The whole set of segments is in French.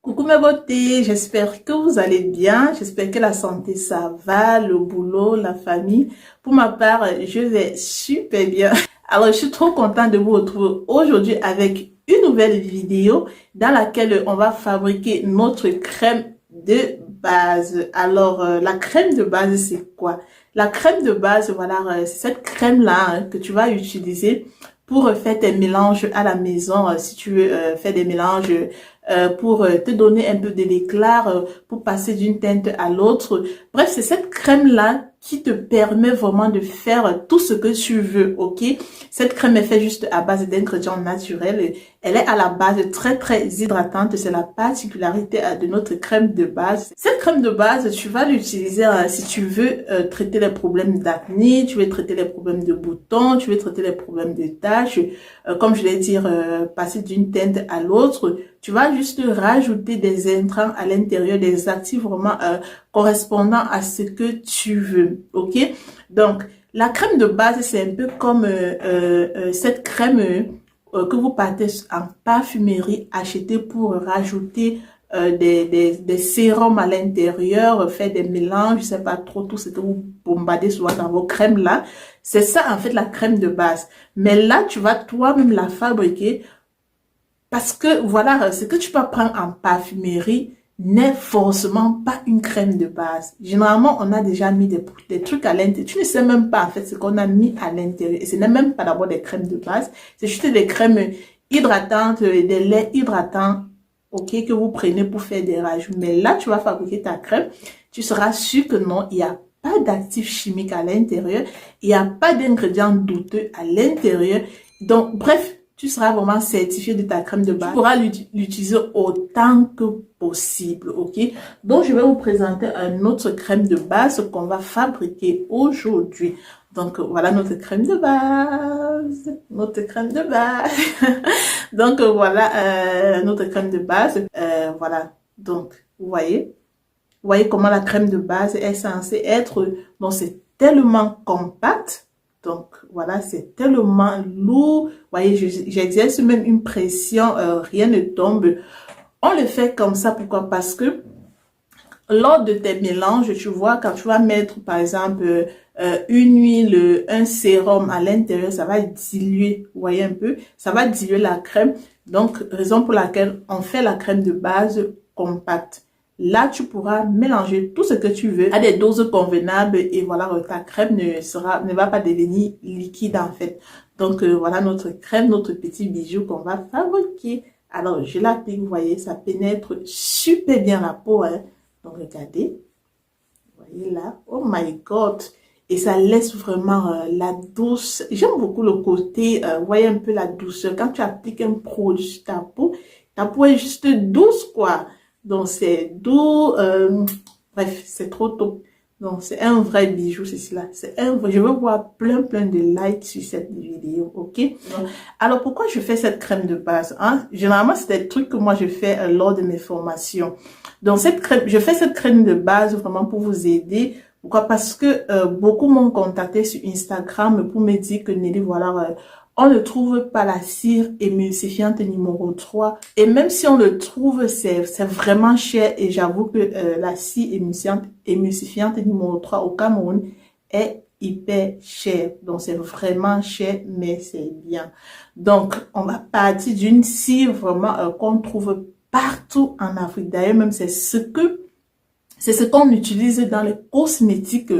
Coucou mes beautés, j'espère que vous allez bien, j'espère que la santé ça va, le boulot, la famille. Pour ma part, je vais super bien. Alors, je suis trop contente de vous retrouver aujourd'hui avec une nouvelle vidéo dans laquelle on va fabriquer notre crème de base. Alors, la crème de base, c'est quoi? La crème de base, voilà, c'est cette crème-là que tu vas utiliser pour faire tes mélanges à la maison, si tu veux faire des mélanges pour te donner un peu de l'éclat, pour passer d'une teinte à l'autre. Bref, c'est cette crème-là qui te permet vraiment de faire tout ce que tu veux, ok? Cette crème est faite juste à base d'ingrédients naturels. Elle est à la base très hydratante. C'est la particularité de notre crème de base. Cette crème de base, tu vas l'utiliser si tu veux traiter les problèmes d'acné, tu veux traiter les problèmes de boutons, tu veux traiter les problèmes de taches. Comme je l'ai dit, passer d'une teinte à l'autre. Tu vas juste rajouter des intrants à l'intérieur, des actifs vraiment correspondant à ce que tu veux, ok? Donc, la crème de base, c'est un peu comme cette crème que vous partez en parfumerie acheter pour rajouter des sérums à l'intérieur, faire des mélanges, je sais pas trop, tout ce que vous bombardez souvent dans vos crèmes là. C'est ça en fait la crème de base. Mais là, tu vas toi-même la fabriquer parce que voilà, ce que tu peux prendre en parfumerie n'est forcément pas une crème de base. Généralement, on a déjà mis des trucs à l'intérieur. Tu ne sais même pas en fait ce qu'on a mis à l'intérieur. Et ce n'est même pas d'abord des crèmes de base. C'est juste des crèmes hydratantes, des laits hydratants, ok, que vous prenez pour faire des rajouts. Mais là, tu vas fabriquer ta crème. Tu seras sûr que non, il n'y a pas d'actifs chimiques à l'intérieur. Il n'y a pas d'ingrédients douteux à l'intérieur. Donc, bref, tu seras vraiment certifié de ta crème de base. Tu pourras l'utiliser autant que possible, ok? Donc, je vais vous présenter une autre crème de base qu'on va fabriquer aujourd'hui. Donc, voilà notre crème de base. Notre crème de base. Donc, voilà notre crème de base. Voilà. Donc, vous voyez comment la crème de base est censée être. Donc, c'est tellement compact. Donc, voilà, c'est tellement lourd. Vous voyez, j'exerce même une pression, rien ne tombe. On le fait comme ça, pourquoi? Parce que lors de tes mélanges, tu vois, quand tu vas mettre, par exemple, une huile, un sérum à l'intérieur, ça va diluer, vous voyez un peu, ça va diluer la crème. Donc, raison pour laquelle on fait la crème de base compacte. Là, tu pourras mélanger tout ce que tu veux à des doses convenables et voilà, ta crème ne va pas devenir liquide en fait. Donc, voilà notre crème, notre petit bijou qu'on va fabriquer. Alors, je l'applique, vous voyez, ça pénètre super bien la peau. Hein. Donc, regardez. Vous voyez là. Oh my God. Et ça laisse vraiment la douce. J'aime beaucoup le côté, vous voyez un peu la douceur. Quand tu appliques un produit sur ta peau est juste douce, quoi. Donc, c'est doux. Bref, c'est trop top. Donc, c'est un vrai bijou, c'est cela. Je veux voir plein de likes sur cette vidéo, ok? Alors, pourquoi je fais cette crème de base? Hein? Généralement, c'est des trucs que moi, je fais lors de mes formations. Donc, je fais cette crème de base vraiment pour vous aider. Pourquoi? Parce que beaucoup m'ont contacté sur Instagram pour me dire que Nelly, voilà, on ne trouve pas la cire émulsifiante numéro 3. Et même si on le trouve, c'est vraiment cher. Et j'avoue que la cire émulsifiante numéro 3 au Cameroun est hyper cher. Donc, c'est vraiment cher, mais c'est bien. Donc, on va partir d'une cire vraiment qu'on trouve partout en Afrique. D'ailleurs, même c'est ce qu'on utilise dans les cosmétiques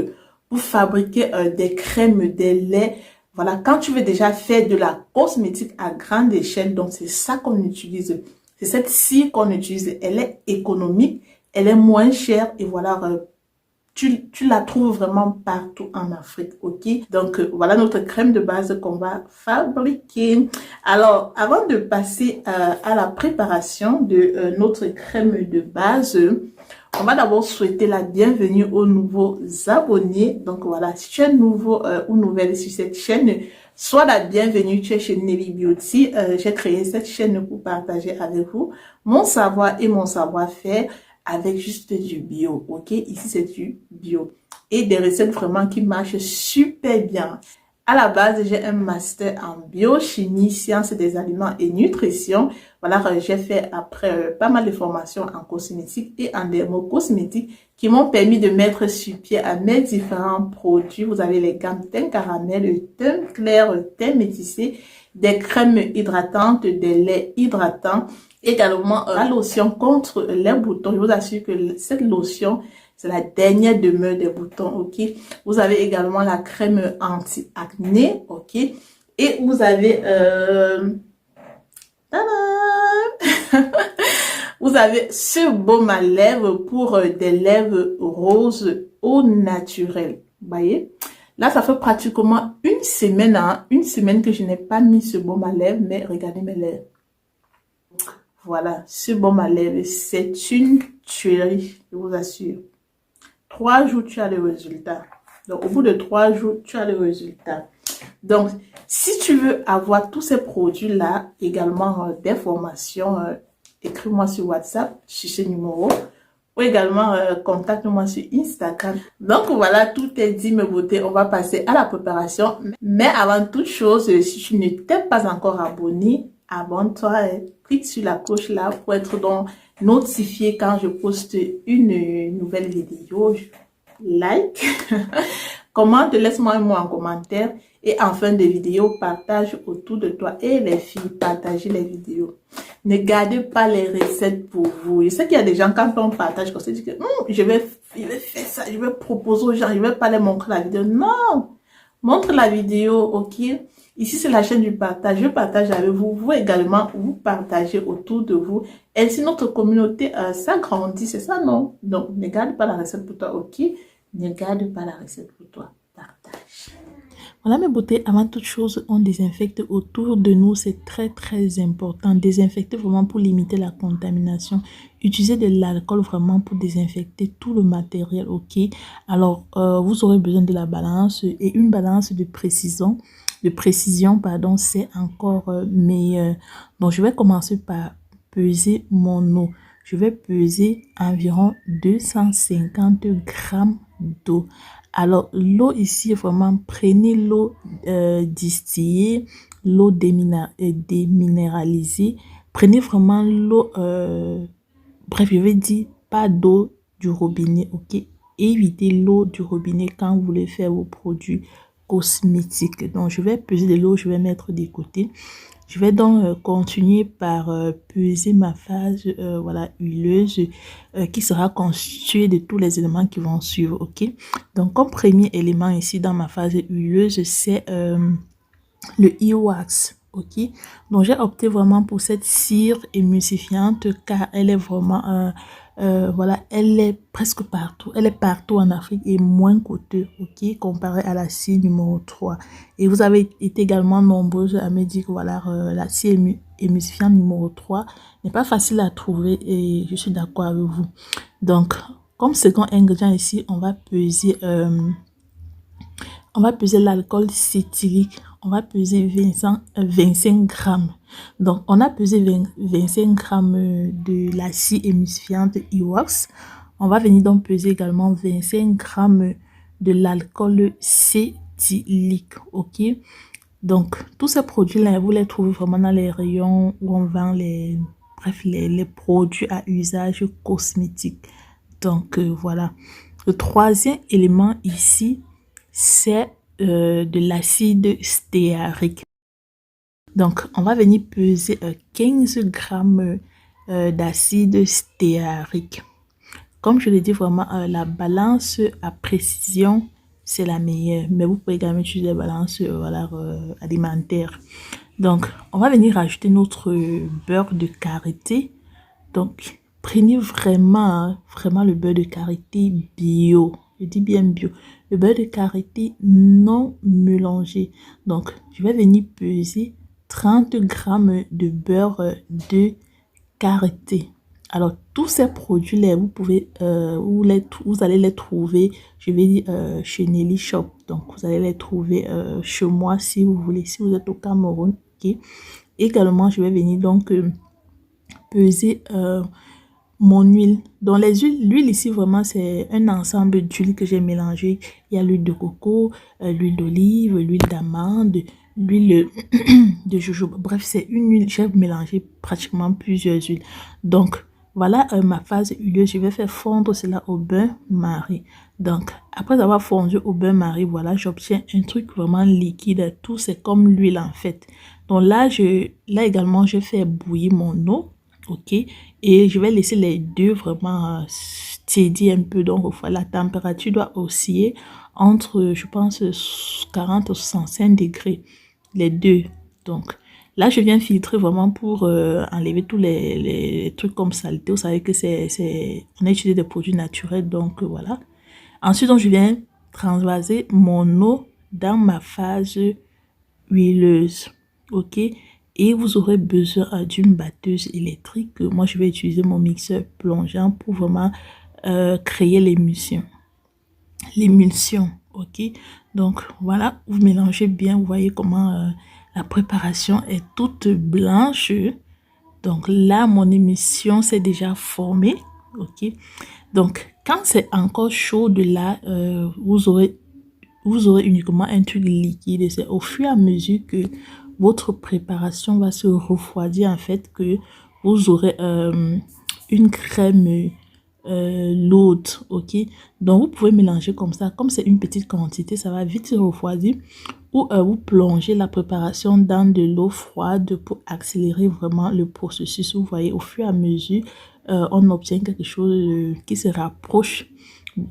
pour fabriquer des crèmes, des laits. Voilà, quand tu veux déjà faire de la cosmétique à grande échelle, donc c'est ça qu'on utilise. C'est cette cire qu'on utilise. Elle est économique, elle est moins chère et voilà, tu la trouves vraiment partout en Afrique, ok? Donc, voilà notre crème de base qu'on va fabriquer. Alors, avant de passer à la préparation de notre crème de base, on va d'abord souhaiter la bienvenue aux nouveaux abonnés. Donc voilà, si tu es nouveau ou nouvelle sur cette chaîne, sois la bienvenue, tu es chez Nelly Beauty. J'ai créé cette chaîne pour partager avec vous mon savoir et mon savoir-faire avec juste du bio, ok? Ici, c'est du bio. Et des recettes vraiment qui marchent super bien. À la base, j'ai un master en biochimie, sciences des aliments et nutrition. Voilà, j'ai fait après pas mal de formations en cosmétique et en dermocosmétique qui m'ont permis de mettre sur pied à mes différents produits. Vous avez les gammes teint caramel, le teint clair, le teint métissé, des crèmes hydratantes, des laits hydratants, également la lotion contre les boutons. Je vous assure que cette lotion, c'est la dernière demeure des boutons, ok. Vous avez également la crème anti-acné, ok. Et vous avez... vous avez ce baume à lèvres pour des lèvres roses au naturel. Vous voyez? Là, ça fait pratiquement une semaine, hein, une semaine que je n'ai pas mis ce baume à lèvres, mais regardez mes lèvres. Voilà, ce baume à lèvres, c'est une tuerie, je vous assure. 3 jours, tu as le résultat. Donc, au bout de 3 jours, tu as le résultat. Donc, si tu veux avoir tous ces produits-là, également des formations, écris-moi sur WhatsApp, sur ce numéro, ou également contacte-moi sur Instagram. Donc, voilà, tout est dit, mes beautés. On va passer à la préparation. Mais avant toute chose, si tu ne t'es pas encore abonné, abonne-toi et clique sur la cloche là pour être donc notifié quand je poste une nouvelle vidéo. Like, commente, laisse-moi un mot en commentaire. Et en fin de vidéo, partage autour de toi. Et les filles, partagez les vidéos. Ne gardez pas les recettes pour vous. Je sais qu'il y a des gens, quand on partage, comme ça, disent que je vais faire ça, je vais proposer aux gens, je vais pas les montrer la vidéo. Non! Montre la vidéo, ok? Ici, c'est la chaîne du partage. Je partage avec vous. Vous également, vous partagez autour de vous. Ainsi, notre communauté s'agrandit. C'est ça, non? Donc, ne garde pas la recette pour toi, ok? Ne garde pas la recette pour toi. Partage. Voilà mes beautés, avant toute chose, on désinfecte autour de nous, c'est très important. Désinfecter vraiment pour limiter la contamination. Utilisez de l'alcool vraiment pour désinfecter tout le matériel, ok? Alors, vous aurez besoin de la balance et une balance de précision. Pardon, c'est encore meilleur. Donc, je vais commencer par peser mon eau. Je vais peser environ 250 grammes d'eau. Alors, l'eau ici, vraiment, prenez l'eau distillée, l'eau déminéralisée. Prenez vraiment l'eau, bref, je vais dire, pas d'eau du robinet, ok? Évitez l'eau du robinet quand vous voulez faire vos produits cosmétiques. Donc, je vais peser de l'eau, je vais mettre de côté. Je vais donc continuer par peser ma phase voilà, huileuse qui sera constituée de tous les éléments qui vont suivre, ok? Donc, comme premier élément ici dans ma phase huileuse, c'est le e-wax, ok? Donc, j'ai opté vraiment pour cette cire émulsifiante car elle est vraiment... voilà, elle est presque partout. Elle est partout en Afrique et moins coûteuse, ok, comparé à la cire numéro 3. Et vous avez été également nombreuses à me dire que voilà, la cire émulsifiante numéro 3 n'est pas facile à trouver et je suis d'accord avec vous. Donc, comme second ingrédient ici, on va peser l'alcool cétylique. On va peser 25 grammes. Donc, on a pesé 25 grammes de la cire émulsifiante e-wax. On va venir donc peser également 25 grammes de l'alcool cétylique. Ok? Donc, tous ces produits-là, vous les trouvez vraiment dans les rayons où on vend les produits à usage cosmétique. Donc, voilà. Le troisième élément ici, c'est de l'acide stéarique. Donc, on va venir peser 15 grammes d'acide stéarique. Comme je l'ai dit, vraiment, la balance à précision, c'est la meilleure. Mais vous pouvez également utiliser la balance voilà, alimentaire. Donc, on va venir rajouter notre beurre de karité. Donc, prenez vraiment le beurre de karité bio. Je dis bien bio. Le beurre de karité non mélangé. Donc, je vais venir peser 30 grammes de beurre de karité. Alors, tous ces produits-là, vous pouvez, vous allez les trouver, je vais dire, chez Nelly Shop. Donc, vous allez les trouver chez moi si vous voulez, si vous êtes au Cameroun. Okay? Également, je vais venir donc peser mon huile. Donc l'huile ici vraiment c'est un ensemble d'huiles que j'ai mélangé. Il y a l'huile de coco, l'huile d'olive, l'huile d'amande, l'huile de jojoba. Bref, c'est une huile, j'ai mélangé pratiquement plusieurs huiles. Donc voilà ma phase huileuse. Je vais faire fondre cela au bain-marie. Donc après avoir fondu au bain-marie, voilà, j'obtiens un truc vraiment liquide. Tout c'est comme l'huile en fait. Donc là également je fais bouillir mon eau. Ok, et je vais laisser les deux vraiment tiédir un peu. Donc la température doit osciller entre je pense 40 ou 65 degrés les deux. Donc là je viens filtrer vraiment pour enlever tous les trucs comme saleté. Vous savez que on a utilisé des produits naturels, donc voilà. Ensuite donc je viens transvaser mon eau dans ma phase huileuse. Ok, et vous aurez besoin d'une batteuse électrique. Moi je vais utiliser mon mixeur plongeant pour vraiment créer l'émulsion. Ok, donc voilà, vous mélangez bien. Vous voyez comment la préparation est toute blanche. Donc là mon émulsion s'est déjà formée. Ok, donc quand c'est encore chaud de là, vous aurez uniquement un truc liquide. C'est au fur et à mesure que votre préparation va se refroidir en fait que vous aurez une crème lourde. Ok, donc vous pouvez mélanger comme ça. Comme c'est une petite quantité, ça va vite se refroidir. Ou vous plongez la préparation dans de l'eau froide pour accélérer vraiment le processus. Vous voyez, au fur et à mesure, on obtient quelque chose qui se rapproche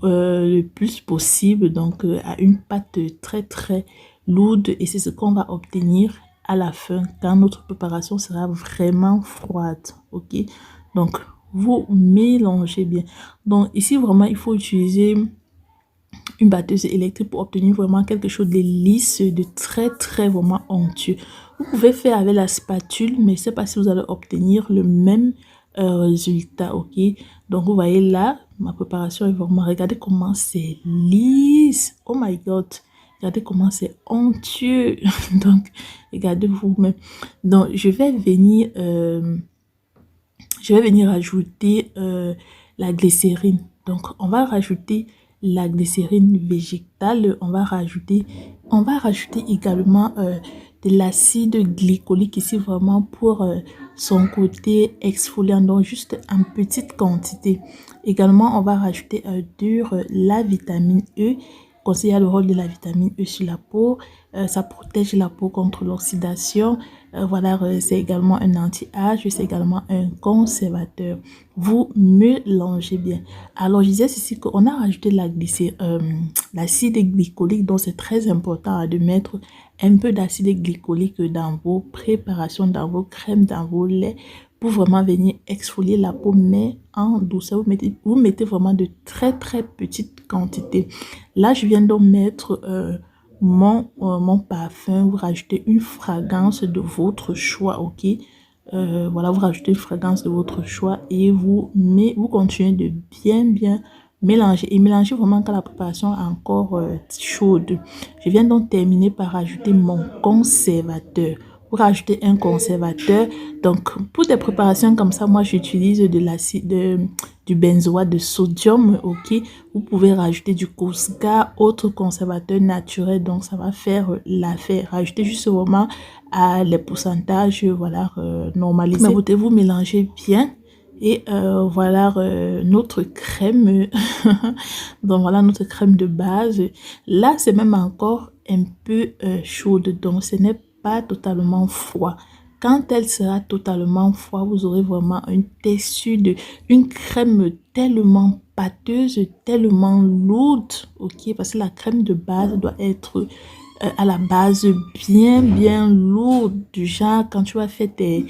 le plus possible, donc à une pâte très très lourde, et c'est ce qu'on va obtenir à la fin quand notre préparation sera vraiment froide. Ok, donc vous mélangez bien. Donc ici vraiment il faut utiliser une batteuse électrique pour obtenir vraiment quelque chose de lisse, de très très vraiment onctueux. Vous pouvez faire avec la spatule, mais je ne sais pas si vous allez obtenir le même résultat. Ok, donc vous voyez là ma préparation est vraiment, regardez comment c'est lisse. Oh my god, regardez comment c'est onctueux. Donc regardez vous-même. Donc je vais venir ajouter la glycérine. Donc on va rajouter la glycérine végétale. On va rajouter également de l'acide glycolique ici vraiment pour son côté exfoliant, donc juste en petite quantité. Également on va rajouter la vitamine E. Conseil a le rôle de la vitamine E sur la peau. Ça protège la peau contre l'oxydation. Voilà, c'est également un anti-âge, c'est également un conservateur. Vous mélangez bien. Alors, je disais ici qu'on a rajouté l'acide glycolique, donc c'est très important de mettre un peu d'acide glycolique dans vos préparations, dans vos crèmes, dans vos laits, pour vraiment venir exfolier la peau, mais en douceur. Vous mettez vraiment de très très petites quantités. Là, je viens donc mettre mon parfum. Vous rajoutez une fragrance de votre choix. Ok, voilà, vous rajoutez une fragrance de votre choix et vous continuez de bien mélanger, et mélanger vraiment quand la préparation est encore chaude. Je viens donc terminer par rajouter mon conservateur. Vous rajoutez un conservateur. Donc pour des préparations comme ça, moi j'utilise du benzoate de sodium. Ok, vous pouvez rajouter du Cosca, autre conservateur naturel, donc ça va faire l'affaire. Rajoutez juste vraiment à les pourcentages, voilà, normalisés. Mais vous mélangez bien. Et voilà notre crème. Donc voilà notre crème de base. Là c'est même encore un peu chaude, donc ce n'est pas totalement froid. Quand elle sera totalement froide, vous aurez vraiment une texture une crème tellement pâteuse, tellement lourde. Ok, parce que la crème de base doit être à la base bien lourde, du genre quand tu vas faire tes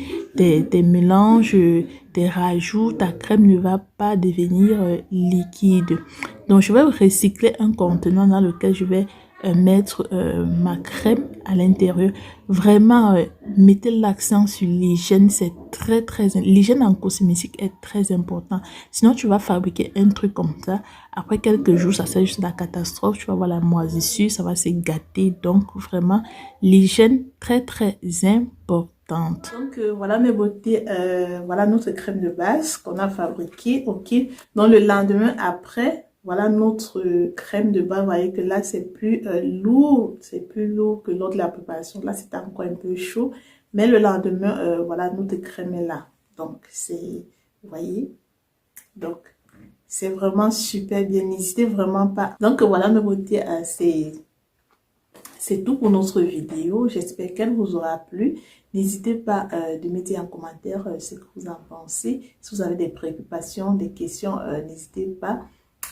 mélanges, tes rajouts, ta crème ne va pas devenir liquide. Donc je vais recycler un contenant dans lequel je vais mettre ma crème à l'intérieur. Vraiment mettez l'accent sur l'hygiène, c'est très l'hygiène en cosmétique est très important. Sinon tu vas fabriquer un truc comme ça, après quelques jours ça sera juste la catastrophe. Tu vas voir la moisissure, ça va se gâter. Donc vraiment l'hygiène très important. contente. Donc voilà mes beautés, voilà notre crème de base qu'on a fabriquée, ok. Donc le lendemain après, voilà notre crème de base. Vous voyez que là c'est plus lourd, c'est plus lourd que lors de la préparation. Là c'était encore un peu chaud, mais le lendemain, voilà notre crème est là. Donc c'est, vous voyez, donc c'est vraiment super bien. N'hésitez vraiment pas. Donc voilà mes beautés, c'est tout pour notre vidéo. J'espère qu'elle vous aura plu. N'hésitez pas de me dire en commentaire ce que vous en pensez. Si vous avez des préoccupations, des questions, n'hésitez pas.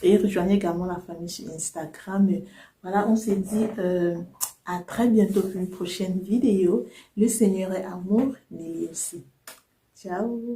Et rejoignez également la famille sur Instagram. Voilà, on se dit à très bientôt pour une prochaine vidéo. Le Seigneur est amour, mais lui aussi. Ciao!